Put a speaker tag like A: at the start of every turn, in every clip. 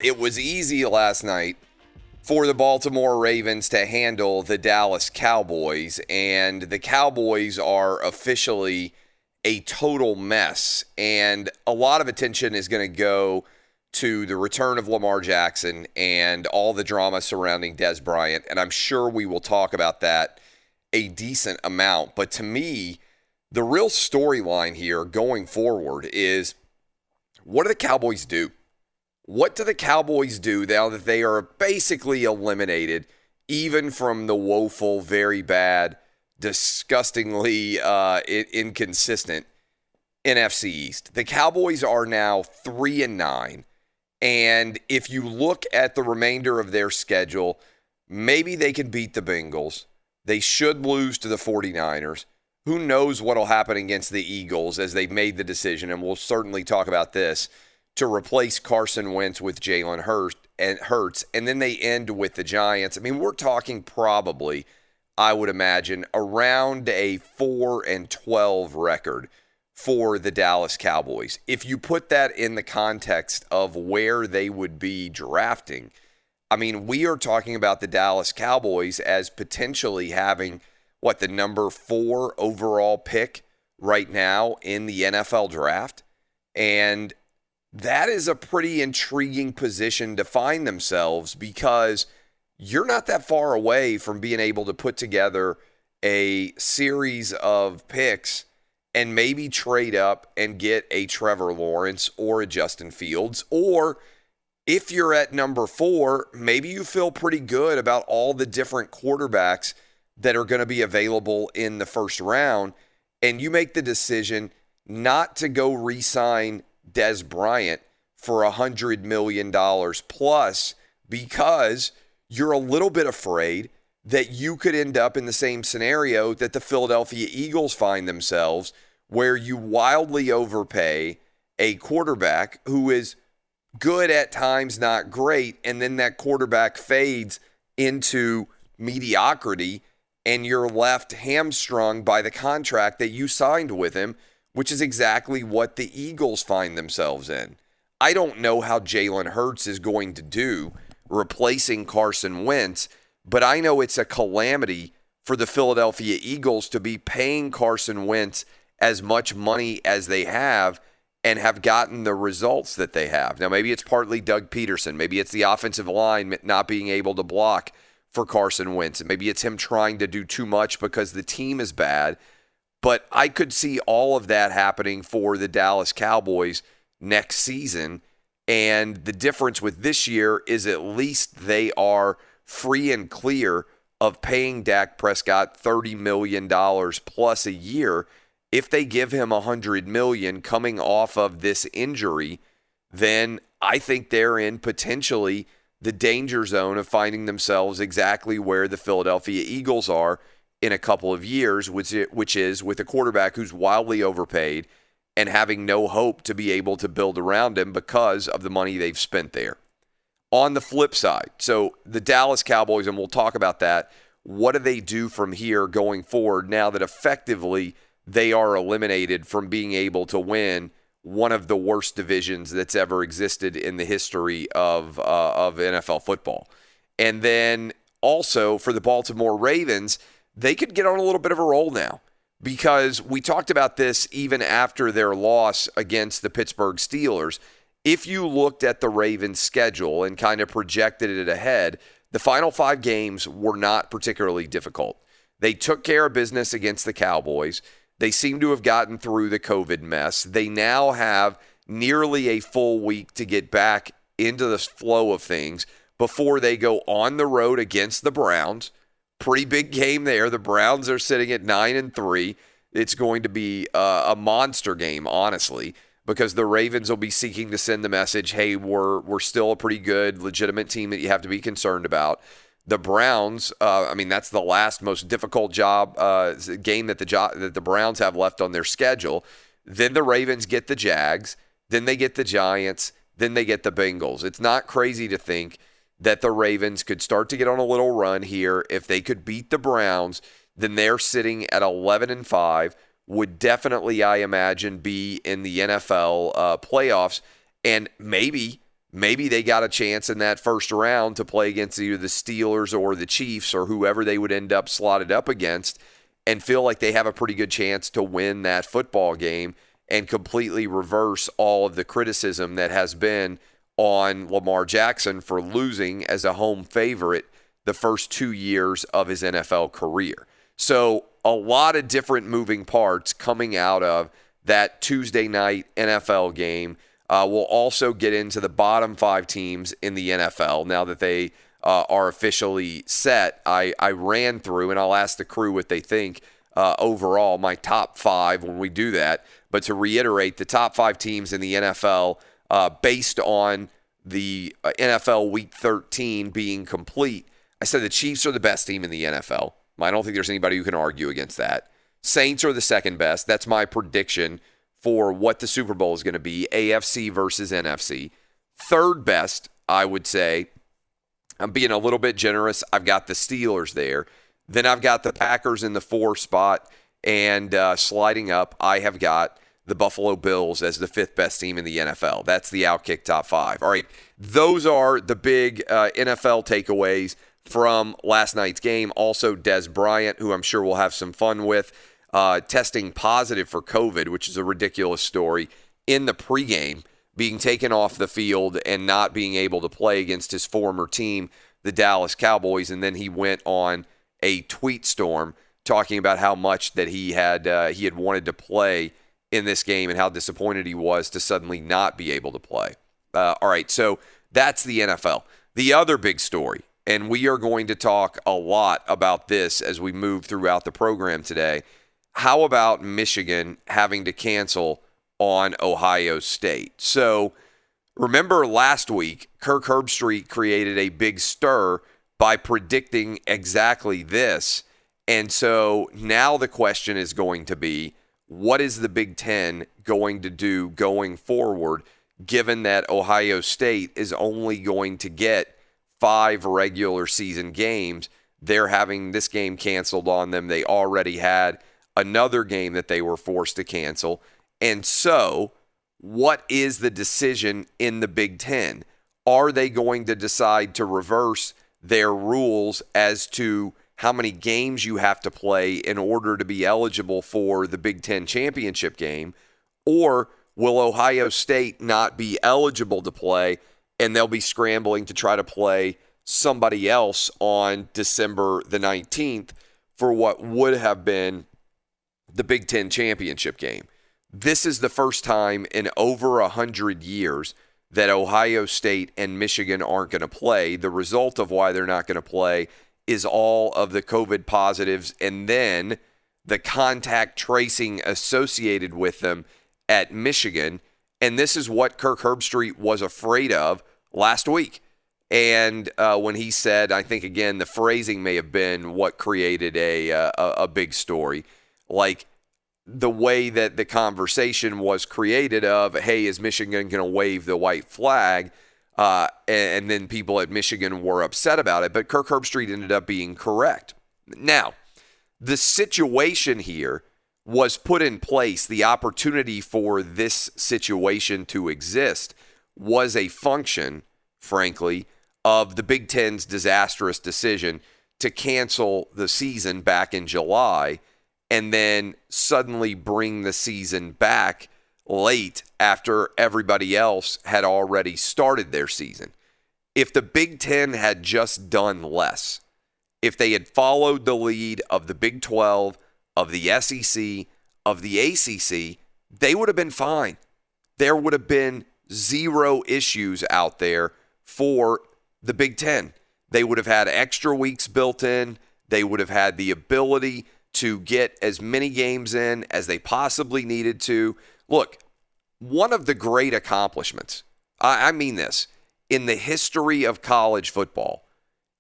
A: It was easy last night for the Baltimore Ravens to handle the Dallas Cowboys, and the Cowboys are officially a total mess. And a lot of attention is going to go to the return of Lamar Jackson and all the drama surrounding Dez Bryant, and I'm sure we will talk about that a decent amount. But to me, the real storyline here going forward is, what do the Cowboys do? What do the Cowboys do now that they are basically eliminated, even from the woeful, very bad, disgustingly inconsistent NFC East? The Cowboys are now 3-9, and if you look at the remainder of their schedule, maybe they can beat the Bengals. They should lose to the 49ers. Who knows what will happen against the Eagles as they've made the decision, and we'll certainly talk about this, to replace Carson Wentz with Jalen Hurts, and then they end with the Giants. I mean, we're talking probably, I would imagine, around a 4-12 record for the Dallas Cowboys. If you put that in the context of where they would be drafting, I mean, we are talking about the Dallas Cowboys as potentially having, the number 4 overall pick right now in the NFL draft. And that is a pretty intriguing position to find themselves, because you're not that far away from being able to put together a series of picks and maybe trade up and get a Trevor Lawrence or a Justin Fields. Or if you're at number 4, maybe you feel pretty good about all the different quarterbacks that are going to be available in the first round, and you make the decision not to go re-sign Dez Bryant for $100 million plus, because you're a little bit afraid that you could end up in the same scenario that the Philadelphia Eagles find themselves, where you wildly overpay a quarterback who is good at times, not great, and then that quarterback fades into mediocrity, and you're left hamstrung by the contract that you signed with him, which is exactly what the Eagles find themselves in. I don't know how Jalen Hurts is going to do replacing Carson Wentz, but I know it's a calamity for the Philadelphia Eagles to be paying Carson Wentz as much money as they have and have gotten the results that they have. Now, maybe it's partly Doug Peterson. Maybe it's the offensive line not being able to block for Carson Wentz. Maybe it's him trying to do too much because the team is bad. But I could see all of that happening for the Dallas Cowboys next season. And the difference with this year is at least they are free and clear of paying Dak Prescott $30 million plus a year. If they give him $100 million coming off of this injury, then I think they're in potentially the danger zone of finding themselves exactly where the Philadelphia Eagles are in a couple of years, which is with a quarterback who's wildly overpaid and having no hope to be able to build around him because of the money they've spent there. On the flip side, so the Dallas Cowboys, and we'll talk about that, what do they do from here going forward now that effectively they are eliminated from being able to win one of the worst divisions that's ever existed in the history of NFL football? And then also for the Baltimore Ravens, they could get on a little bit of a roll now, because we talked about this even after their loss against the Pittsburgh Steelers. If you looked at the Ravens' schedule and kind of projected it ahead, the final 5 games were not particularly difficult. They took care of business against the Cowboys. They seem to have gotten through the COVID mess. They now have nearly a full week to get back into the flow of things before they go on the road against the Browns. Pretty big game there. The Browns are sitting at 9-3. It's going to be a monster game, honestly, because the Ravens will be seeking to send the message, hey, we're still a pretty good, legitimate team that you have to be concerned about. The Browns, that's the last most difficult game that the Browns have left on their schedule. Then the Ravens get the Jags. Then they get the Giants. Then they get the Bengals. It's not crazy to think that the Ravens could start to get on a little run here. If they could beat the Browns, then they're sitting at 11-5, would definitely, I imagine, be in the NFL playoffs, and maybe maybe they got a chance in that first round to play against either the Steelers or the Chiefs or whoever they would end up slotted up against and feel like they have a pretty good chance to win that football game and completely reverse all of the criticism that has been on Lamar Jackson for losing as a home favorite the first 2 years of his NFL career. So a lot of different moving parts coming out of that Tuesday night NFL game. We'll also get into the bottom 5 teams in the NFL now that they are officially set. I ran through, and I'll ask the crew what they think overall, my top 5 when we do that. But to reiterate, the top 5 teams in the NFL based on the NFL Week 13 being complete, I said the Chiefs are the best team in the NFL. I don't think there's anybody who can argue against that. Saints are the second best. That's my prediction for what the Super Bowl is going to be, AFC versus NFC. Third best, I would say, I'm being a little bit generous, I've got the Steelers there. Then I've got the Packers in the 4 spot, and sliding up, I have got the Buffalo Bills as the 5th best team in the NFL. That's the OutKick top 5. All right, those are the big NFL takeaways from last night's game. Also, Dez Bryant, who I'm sure we'll have some fun with, testing positive for COVID, which is a ridiculous story, in the pregame, being taken off the field and not being able to play against his former team, the Dallas Cowboys. And then he went on a tweet storm talking about how much that he had wanted to play in this game and how disappointed he was to suddenly not be able to play. All right, so that's the NFL. The other big story, and we are going to talk a lot about this as we move throughout the program today. How about Michigan having to cancel on Ohio State? So remember last week, Kirk Herbstreit created a big stir by predicting exactly this. And so now the question is going to be, what is the Big Ten going to do going forward, given that Ohio State is only going to get 5 regular season games? They're having this game canceled on them. They already had another game that they were forced to cancel. And so what is the decision in the Big Ten? Are they going to decide to reverse their rules as to how many games you have to play in order to be eligible for the Big Ten championship game? Or will Ohio State not be eligible to play and they'll be scrambling to try to play somebody else on December the 19th for what would have been the Big Ten championship game? This is the first time in over 100 years that Ohio State and Michigan aren't going to play. The result of why they're not going to play is all of the COVID positives and then the contact tracing associated with them at Michigan. And this is what Kirk Herbstreit was afraid of last week. And when he said, I think, again, the phrasing may have been what created a big story. Like the way that the conversation was created of, hey, is Michigan going to wave the white flag? And then people at Michigan were upset about it. But Kirk Herbstreit ended up being correct. Now, the situation here was put in place. The opportunity for this situation to exist was a function, frankly, of the Big Ten's disastrous decision to cancel the season back in July and then suddenly bring the season back late after everybody else had already started their season. If the Big Ten had just done less, if they had followed the lead of the Big 12, of the SEC, of the ACC, they would have been fine. There would have been zero issues out there for the Big Ten. They would have had extra weeks built in. They would have had the ability to get as many games in as they possibly needed to. Look, one of the great accomplishments, I mean this, in the history of college football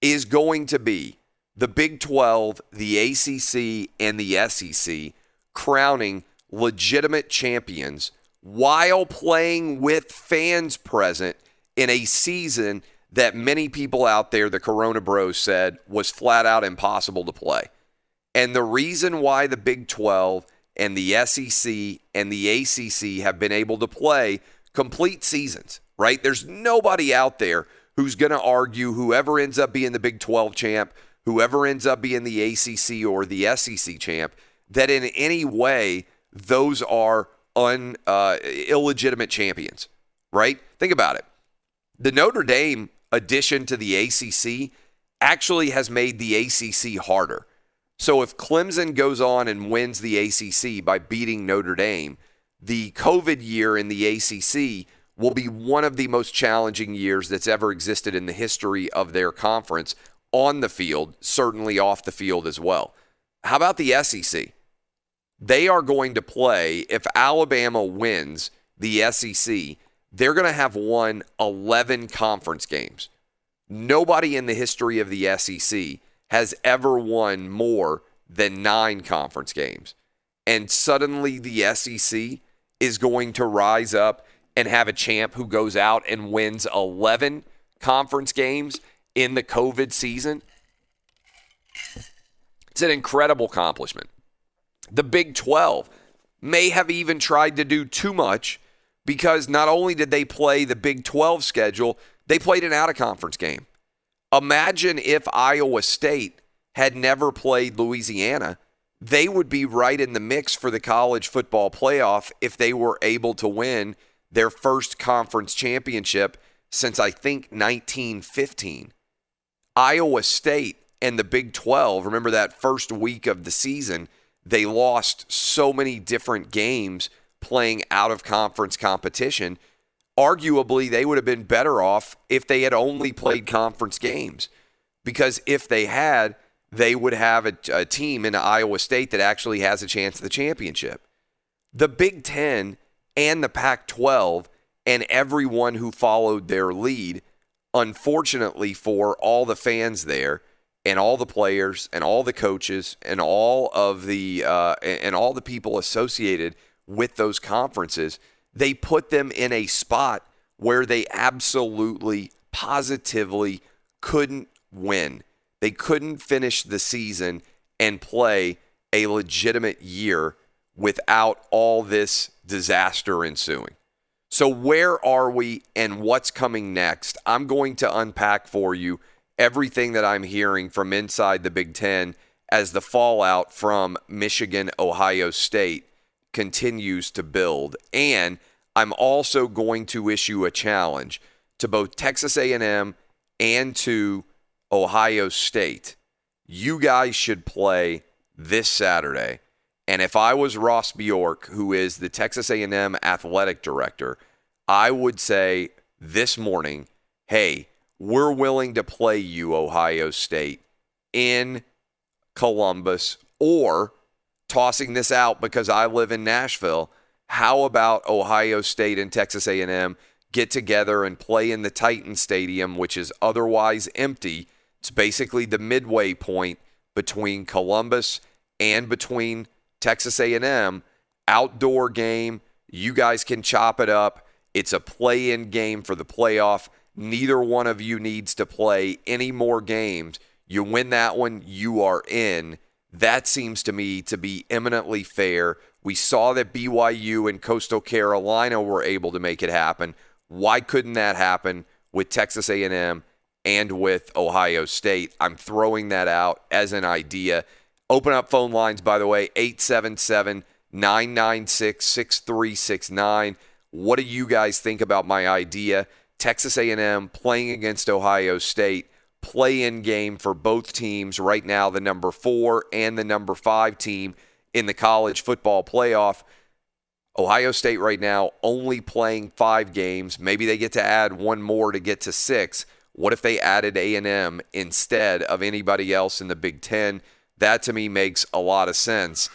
A: is going to be the Big 12, the ACC, and the SEC crowning legitimate champions while playing with fans present in a season that many people out there, the Corona Bros, said was flat out impossible to play. And the reason why the Big 12 and the SEC and the ACC have been able to play complete seasons, right? There's nobody out there who's going to argue whoever ends up being the Big 12 champ, whoever ends up being the ACC or the SEC champ, that in any way those are illegitimate champions, right? Think about it. The Notre Dame addition to the ACC actually has made the ACC harder. So if Clemson goes on and wins the ACC by beating Notre Dame, the COVID year in the ACC will be one of the most challenging years that's ever existed in the history of their conference on the field, certainly off the field as well. How about the SEC? They are going to play, if Alabama wins the SEC, they're going to have won 11 conference games. Nobody in the history of the SEC has ever won more than 9 conference games. And suddenly the SEC is going to rise up and have a champ who goes out and wins 11 conference games in the COVID season. It's an incredible accomplishment. The Big 12 may have even tried to do too much because not only did they play the Big 12 schedule, they played an out-of-conference game. Imagine if Iowa State had never played Louisiana. They would be right in the mix for the college football playoff if they were able to win their first conference championship since, I think, 1915. Iowa State and the Big 12, remember that first week of the season, they lost so many different games playing out-of-conference competition. Arguably, they would have been better off if they had only played conference games. Because if they had, they would have a team in Iowa State that actually has a chance at the championship. The Big Ten and the Pac-12 and everyone who followed their lead, unfortunately for all the fans there and all the players and all the coaches and all the people associated with those conferences, they put them in a spot where they absolutely, positively couldn't win. They couldn't finish the season and play a legitimate year without all this disaster ensuing. So where are we and what's coming next? I'm going to unpack for you everything that I'm hearing from inside the Big Ten as the fallout from Michigan-Ohio State continues to build. And I'm also going to issue a challenge to both Texas A&M and to Ohio State. You guys should play this Saturday. And if I was Ross Bjork, who is the Texas A&M athletic director, I would say this morning, hey, we're willing to play you, Ohio State, in Columbus, or tossing this out because I live in Nashville, how about Ohio State and Texas A&M get together and play in the Titan Stadium, which is otherwise empty? It's basically the midway point between Columbus and between Texas A&M. Outdoor game. You guys can chop it up. It's a play-in game for the playoff. Neither one of you needs to play any more games. You win that one, you are in. That seems to me to be eminently fair. We saw that BYU and Coastal Carolina were able to make it happen. Why couldn't that happen with Texas A&M and with Ohio State? I'm throwing that out as an idea. Open up phone lines, by the way, 877-996-6369. What do you guys think about my idea? Texas A&M playing against Ohio State, play-in game for both teams. Right now, the number 4 and the number 5 team in the college football playoff. Ohio State right now only playing 5 games. Maybe they get to add one more to get to 6. What if they added A&M instead of anybody else in the Big Ten? That, to me, makes a lot of sense.